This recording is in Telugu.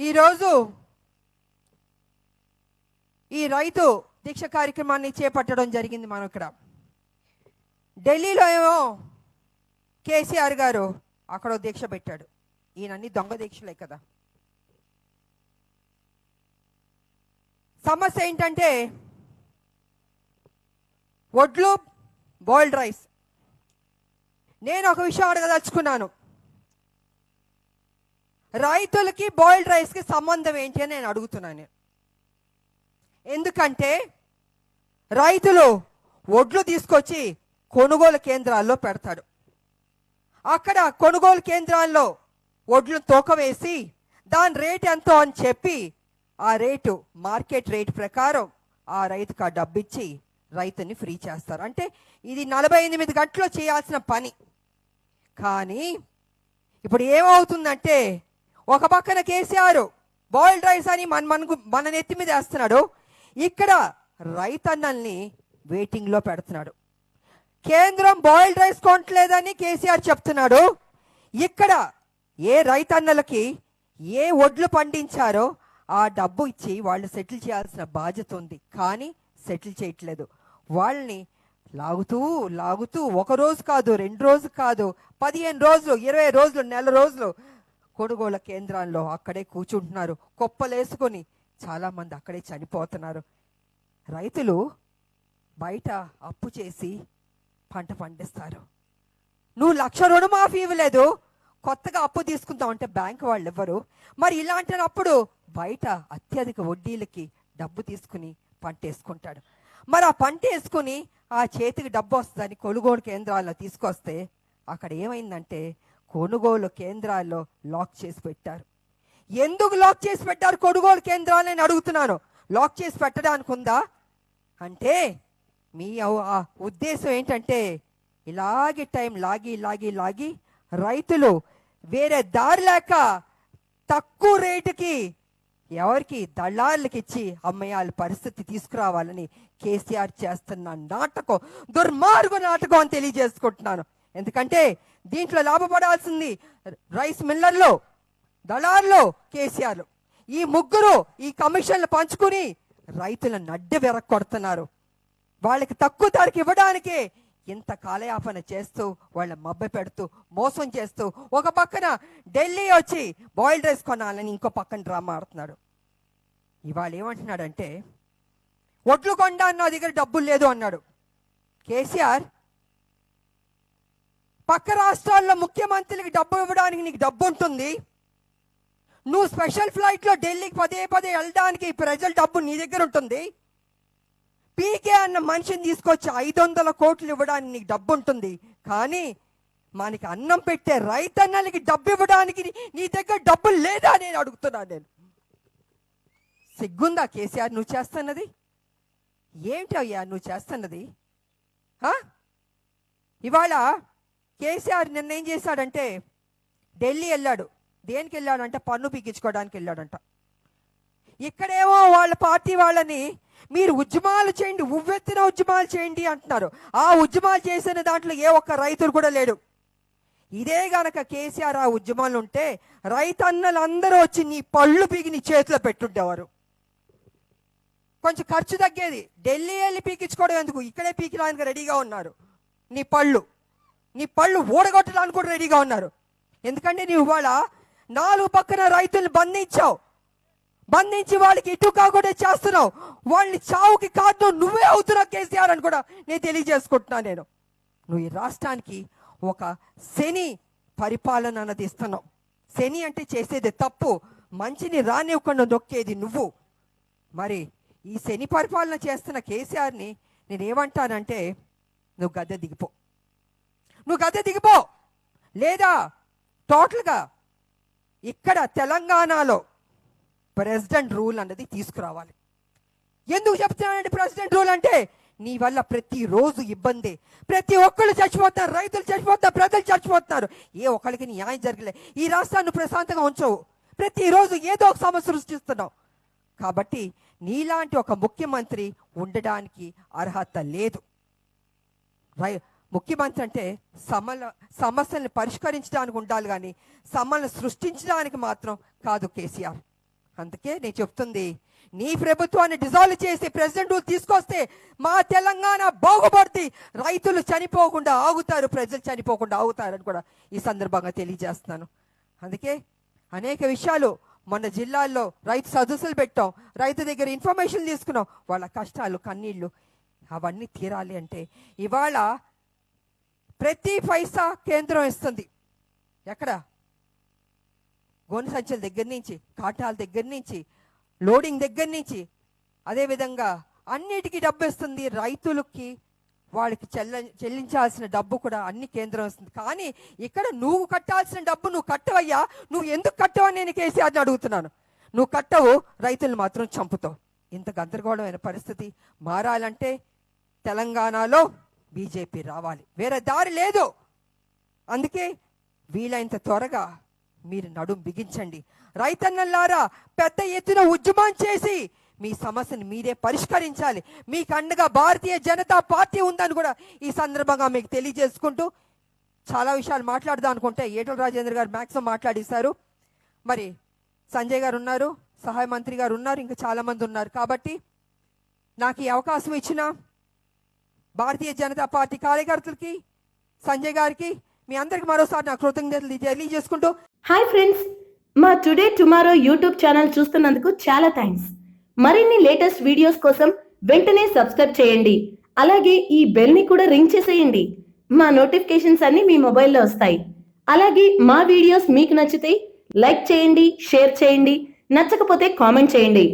ఈరోజు ఈ రైతు దీక్ష కార్యక్రమాన్ని చేపట్టడం జరిగింది. మనం ఇక్కడ ఢిల్లీలో ఏమో కేసీఆర్ గారు అక్కడ దీక్ష పెట్టాడు. ఈయనన్ని దొంగ దీక్షలే కదా. సమస్య ఏంటంటే వడ్లు, బాయిల్డ్ రైస్. నేను ఒక విషయం అడగదలుచుకున్నాను, రైతులకి బాయిల్డ్ రైస్కి సంబంధం ఏంటి అని నేను అడుగుతున్నాను. ఎందుకంటే రైతులు వడ్లు తీసుకొచ్చి కొనుగోలు కేంద్రాల్లో పెడతాడు. అక్కడ కొనుగోలు కేంద్రాల్లో వడ్లు తూక వేసి దాని రేట్ ఎంతో అని చెప్పి ఆ రేటు మార్కెట్ రేటు ప్రకారం ఆ రైతుకు ఆ డబ్బిచ్చి రైతుని ఫ్రీ చేస్తారు. అంటే ఇది 48 గంటల్లో చేయాల్సిన పని. కానీ ఇప్పుడు ఏమవుతుందంటే ఒక పక్కన కేసీఆర్ బాయిల్డ్ రైస్ అని మన నెత్తి మీద వేస్తున్నాడు, ఇక్కడ రైతన్నల్ని వెయిటింగ్లో పెడుతున్నాడు. కేంద్రం బాయిల్డ్ రైస్ కొనట్లేదని కేసీఆర్ చెప్తున్నాడు. ఇక్కడ ఏ రైతన్నలకి ఏ వడ్లు పండించారో ఆ డబ్బు ఇచ్చి వాళ్ళు సెటిల్ చేయాల్సిన బాధ్యత ఉంది, కానీ సెటిల్ చేయట్లేదు. వాళ్ళని లాగుతూ లాగుతూ 1 రోజు కాదు, 2 రోజులు కాదు, 15 రోజులు, 20 రోజులు, నెల రోజులు కొనుగోలు కేంద్రాల్లో అక్కడే కూర్చుంటున్నారు. కుప్పలేసుకొని చాలామంది అక్కడే చనిపోతున్నారు. రైతులు బయట అప్పు చేసి పంట పండిస్తారు. నువ్వు 1,00,000 రుణమాఫీ ఇవ్వలేదు, కొత్తగా అప్పు తీసుకుంటావు బ్యాంకు వాళ్ళు ఇవ్వరు. మరి ఇలాంటినప్పుడు బయట అత్యధిక వడ్డీలకి డబ్బు తీసుకుని పంట వేసుకుంటాడు. మరి ఆ పంట వేసుకుని ఆ చేతికి డబ్బు వస్తుందని కొనుగోలు కేంద్రాల్లో తీసుకొస్తే అక్కడ ఏమైందంటే కొనుగోలు కేంద్రాల్లో లాక్ చేసి పెట్టారు. ఎందుకు లాక్ చేసి పెట్టారు కొనుగోలు కేంద్రాలు నేను అడుగుతున్నాను. లాక్ చేసి పెట్టడానికి ఉందా అంటే మీ ఉద్దేశం ఏంటంటే ఇలాగే టైం లాగి లాగి లాగి రైతులు వేరే దారి లేక తక్కువ రేటుకి ఎవరికి దళార్లకి ఇచ్చి అమ్మేయాల పరిస్థితి తీసుకురావాలని కేసీఆర్ చేస్తున్న నాటకం, దుర్మార్గ నాటకం అని తెలియజేసుకుంటున్నాను. ఎందుకంటే దీంట్లో లాభపడాల్సింది రైస్ మిల్లర్లు, దళార్లు, కేసీఆర్. ఈ ముగ్గురు ఈ కమిషన్లు పంచుకుని రైతులను నడ్డి వెరక్కొడుతున్నారు. వాళ్ళకి తక్కువ ధరకి ఇవ్వడానికే ఇంత కాలయాపన చేస్తూ వాళ్ళ మబ్బ పెడుతూ మోసం చేస్తూ ఒక పక్కన ఢిల్లీ వచ్చి బాయిల్డ్ రైస్ కొనాలని ఇంకో పక్కన డ్రామా ఆడుతున్నాడు. ఇవాళ ఏమంటున్నాడంటే వడ్లు కొండా నా దగ్గర డబ్బులు లేదు అన్నాడు కేసీఆర్. పక్క రాష్ట్రాల్లో ముఖ్యమంత్రికి డబ్బు ఇవ్వడానికి నీకు డబ్బు ఉంటుంది, నువ్వు స్పెషల్ ఫ్లైట్లో ఢిల్లీకి పదే వెళ్ళడానికి ప్రజల డబ్బు నీ దగ్గర ఉంటుంది. పీకే అన్న మనిషిని తీసుకొచ్చి 500 కోట్లు ఇవ్వడానికి నీకు డబ్బు ఉంటుంది, కానీ మనకి అన్నం పెట్టే రైతన్నలకి డబ్బు ఇవ్వడానికి నీ దగ్గర డబ్బులు లేదా నేను అడుగుతున్నాను. నేను సిగ్గుందా కేసీఆర్ నువ్వు చేస్తున్నది? ఏంటి అయ్యా నువ్వు చేస్తున్నది? ఇవాళ కేసీఆర్ నిన్న ఏం చేశాడంటే ఢిల్లీ వెళ్ళాడు. దేనికి వెళ్ళాడంటే పన్ను పీకించుకోవడానికి వెళ్ళాడంట. ఇక్కడేమో వాళ్ళ పార్టీ వాళ్ళని మీరు ఉద్యమాలు చేయండి, ఉవ్వెత్తిన ఉద్యమాలు చేయండి అంటున్నారు. ఆ ఉద్యమాలు చేసిన దాంట్లో ఏ ఒక్క రైతులు కూడా లేడు. ఇదే గనక కేసీఆర్ ఆ ఉద్యమాలు ఉంటే రైతన్నలందరూ వచ్చి నీ పళ్ళు పీకి నీ చేతిలో పెట్టుండేవారు. కొంచెం ఖర్చు తగ్గేది. ఢిల్లీ వెళ్ళి పీకించుకోవడం ఎందుకు, ఇక్కడే పీకిడానికి రెడీగా ఉన్నారు. నీ పళ్ళు ఊడగొట్టడానికి కూడా రెడీగా ఉన్నారు. ఎందుకంటే నీవు ఇవాళ 4 పక్కన రైతులను బంధించి వాళ్ళకి ఇటు కాకుండా చేస్తున్నావు. వాళ్ళని చావుకి కారణం నువ్వే అవుతున్నావు కేసీఆర్ అని కూడా నేను తెలియజేసుకుంటున్నాను. నువ్వు ఈ రాష్ట్రానికి ఒక శని పరిపాలన అన్నది ఇస్తున్నావు. శని అంటే చేసేది తప్పు, మంచిని రానివ్వకుండా నొక్కేది నువ్వు. మరి ఈ శని పరిపాలన చేస్తున్న కేసీఆర్ని నేనేమంటానంటే నువ్వు గద్దె దిగిపో, లేదా టోటల్గా ఇక్కడ తెలంగాణలో ప్రెసిడెంట్ రూల్ అన్నది తీసుకురావాలి. ఎందుకు చెప్తున్నానంటే ప్రెసిడెంట్ రూల్ అంటే నీ వల్ల ప్రతిరోజు ఇబ్బంది, ప్రతి ఒక్కళ్ళు చచ్చిపోతున్నారు, రైతులు చచ్చిపోతున్నారు, ప్రజలు చచ్చిపోతున్నారు. ఏ ఒక్కరికి న్యాయం జరగలే. ఈ రాష్ట్రాన్ని ప్రశాంతంగా ఉంచవు, ప్రతిరోజు ఏదో ఒక సమస్య సృష్టిస్తున్నావు. కాబట్టి నీలాంటి ఒక ముఖ్యమంత్రి ఉండడానికి అర్హత లేదు. ముఖ్యమంత్రి అంటే సమస్యల్ని పరిష్కరించడానికి ఉండాలి, కానీ సమస్యలను సృష్టించడానికి మాత్రం కాదు కేసీఆర్. అందుకే నేను చెప్తుంది, నీ ప్రభుత్వాన్ని డిజాల్వ్ చేసి ప్రెసిడెంట్ రూల్ తీసుకొస్తే మా తెలంగాణ బాగుపడుతుంది, రైతులు చనిపోకుండా ఆగుతారు, ప్రజలు చనిపోకుండా ఆగుతారని కూడా ఈ సందర్భంగా తెలియజేస్తున్నాను. అందుకే అనేక విషయాలు మన జిల్లాల్లో రైతు సదస్సులు పెట్టాం, రైతు దగ్గర ఇన్ఫర్మేషన్ తీసుకున్నాం, వాళ్ళ కష్టాలు కన్నీళ్లు అవన్నీ తీరాలి అంటే ఇవాళ ప్రతి పైసా కేంద్రం ఇస్తుంది. ఎక్కడ? గోనె సంచుల దగ్గర నుంచి, కాటాల దగ్గర నుంచి, లోడింగ్ దగ్గర నుంచి, అదేవిధంగా అన్నిటికీ డబ్బు ఇస్తుంది. రైతులకి వాళ్ళకి చెల్లించాల్సిన డబ్బు కూడా అన్ని కేంద్రం ఇస్తుంది. కానీ ఇక్కడ నువ్వు కట్టాల్సిన డబ్బు నువ్వు కట్టవయ్యా, నువ్వు ఎందుకు కట్టవని నేను కేసీఆర్ని అడుగుతున్నాను. నువ్వు కట్టవు, రైతులు మాత్రం చంపుతావు. ఇంత గందరగోళమైన పరిస్థితి మారాలంటే తెలంగాణలో బీజేపీ రావాలి, వేరే దారి లేదు. అందుకే వీలైనంత త్వరగా మీరు నడుం బిగించండి. రైతన్నలారా, పెద్ద ఎత్తున ఉద్యమం చేసి మీ సమస్యను మీరే పరిష్కరించాలి. మీకు అండగా భారతీయ జనతా పార్టీ ఉందని కూడా ఈ సందర్భంగా మీకు తెలియజేసుకుంటూ, చాలా విషయాలు మాట్లాడదాం అనుకుంటే ఈటెల రాజేందర్ గారు మ్యాక్సిమం మాట్లాడిస్తారు. మరి సంజయ్ గారు ఉన్నారు, సహాయ మంత్రి గారు ఉన్నారు, ఇంకా చాలా మంది ఉన్నారు. కాబట్టి నాకు ఈ అవకాశం ఇచ్చిన భారతీయ జనతా పార్టీ కార్యకర్తలకి, సంజయ్ గారికి, మీ అందరికి మరోసారి నా కృతజ్ఞతలు తెలియజేసుకుంటూ, హాయ్ ఫ్రెండ్స్, మా టుడే టుమారో యూట్యూబ్ ఛానల్ చూస్తున్నందుకు చాలా థ్యాంక్స్. మరిన్ని లేటెస్ట్ వీడియోస్ కోసం వెంటనే సబ్స్క్రైబ్ చేయండి. అలాగే ఈ బెల్ ని కూడా రింగ్ చేసేయండి. మా నోటిఫికేషన్స్ అన్ని మీ మొబైల్లో వస్తాయి. అలాగే మా వీడియోస్ మీకు నచ్చితే లైక్ చేయండి, షేర్ చేయండి, నచ్చకపోతే కామెంట్ చేయండి.